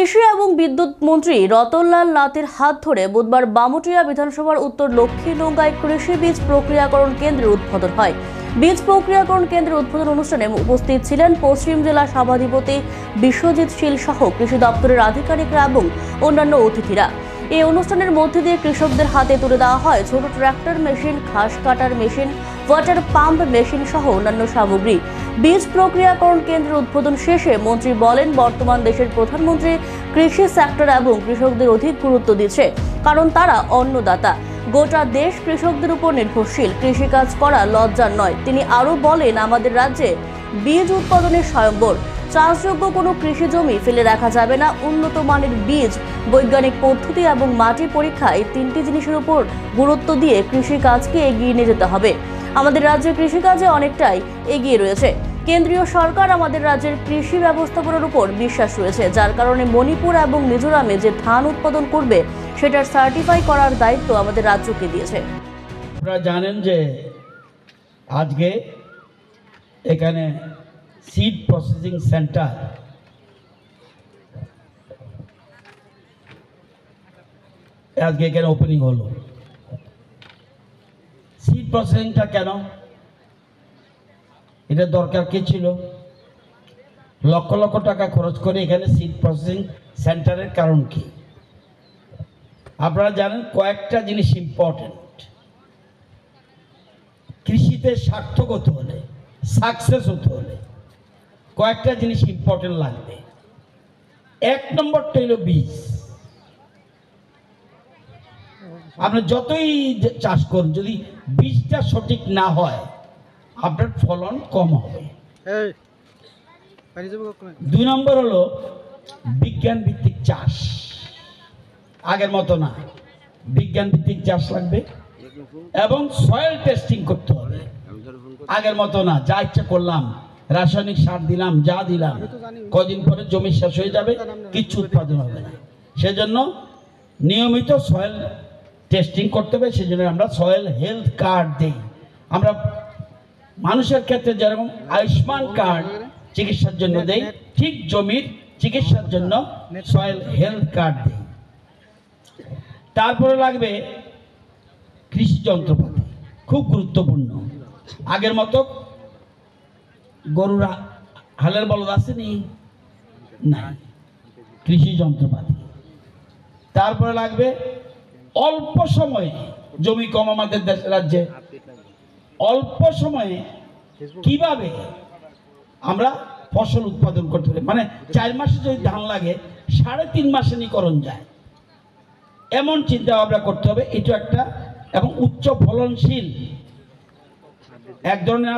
কৃষি এবং বিদ্যুৎ মন্ত্রী রতনলাল নাথের হাত ধরে বুধবার বামুটিয়া বিধানসভার উত্তর লক্ষ্মীডোঙ্গায় কৃষি বীজ প্রক্রিয়াকরণ কেন্দ্রের উদ্বোধন হয়। বীজ প্রক্রিয়াকরণ কেন্দ্রের উদ্বোধন অনুষ্ঠানে উপস্থিত ছিলেন পশ্চিম জেলা সভাধিপতি বিশ্বজিৎ শীল সহ কৃষি দপ্তরের আধিকারিকরা এবং অন্যান্য অতিথিরা। এই অনুষ্ঠানের মধ্যে দিয়ে কৃষকদের হাতে তুলে দেওয়া হয় ছোট ট্রাক্টর মেশিন, ঘাস কাটার মেশিন, ওয়াটার পাম্প মেশিন সহ অন্যান্য সামগ্রী। বীজ প্রক্রিয়াকরণ কেন্দ্রের উদ্বোধন শেষে মন্ত্রী বলেন, বর্তমান দেশের প্রধানমন্ত্রী কৃষি সেক্টর এবং কৃষকদের অধিক গুরুত্ব দিচ্ছে, কারণ তারা অন্নদাতা। গোটা দেশ কৃষকদের উপর নির্ভরশীল। কৃষিকাজ করা লজ্জার নয়। তিনি আরও বলেন, আমাদের রাজ্যে বীজ উৎপাদনের স্বয়ম্বর। চাষযোগ্য কোনো কৃষি জমি ফেলে রাখা যাবে না। উন্নত মানের বীজ, বৈজ্ঞানিক পদ্ধতি এবং মাটি পরীক্ষা, এই তিনটি জিনিসের উপর গুরুত্ব দিয়ে কৃষিকাজকে এগিয়ে নিয়ে যেতে হবে। আমাদের রাজ্যে কৃষিকাজে অনেকটাই এগিয়ে রয়েছে। কেন্দ্রীয় সরকার আমাদের রাজ্যের কৃষি ব্যবস্থাপনার উপর বিশ্বাস রয়েছে, যার কারণে মণিপুর এবং মিজোরামে যে ধান উৎপাদন করবে সেটার সার্টিফাই করার দায়িত্ব আমাদের রাজ্যকে দিয়েছে। আপনারা জানেন যে আজকে এখানে সিড প্রসেসিং সেন্টার আজকে এখানে ওপেনিং হলো। সিড প্রসেসিংটা কেন, এটা দরকার কি ছিল? লক্ষ লক্ষ টাকা খরচ করে এখানে সিড প্রসেসিং সেন্টারের কারণ কি? আপনারা জানেন কয়েকটা জিনিস ইম্পর্টেন্ট। কৃষিতে সার্থক হতে হলে, সাকসেস হতে হলে কয়েকটা জিনিস ইম্পর্টেন্ট লাগবে। এক নম্বরটা হলো বীজ। আপনি যতই চাষ করুন, যদি বীজটা সঠিক না হয় আপনার ফলন কম হবে। দুই নম্বর হলো বিজ্ঞান ভিত্তিক চাষ। আগের মতো না, বিজ্ঞান ভিত্তিক চাষ লাগবে এবং সয়েল টেস্টিং করতে হবে। আগের মতো না, যা ইচ্ছা করলাম, রাসায়নিক সার দিলাম, যা দিলাম, কদিন পরে জমি শেষ হয়ে যাবে, কিচ্ছু উৎপাদন হবে না। সেজন্য নিয়মিত সয়েল টেস্টিং করতে হবে। সেজন্য আমরা সয়েল হেলথ কার্ড দিই। আমরা মানুষের ক্ষেত্রে যেরকম আয়ুষ্মান কার্ড চিকিৎসার জন্য দেই, ঠিক জমির চিকিৎসার জন্য সয়েল হেলথ কার্ড দিই। তারপরে লাগবে কৃষি যন্ত্রপাতি, খুব গুরুত্বপূর্ণ। আগের মতো গরুর হালের বলদ আসেনি, না, কৃষি যন্ত্রপাতি। তারপরে লাগবে অল্প সময়ে, জমি কম আমাদের রাজ্যে, অল্প সময়ে কিভাবে আমরা ফসল উৎপাদন করতে পারি। মানে 4 মাসে যদি ধান লাগে 3.5 মাসে নিকরণ যায়, এমন চিন্তা ভাবনা করতে হবে। এটা একটা, এবং উচ্চ ফলনশীল এক ধরনের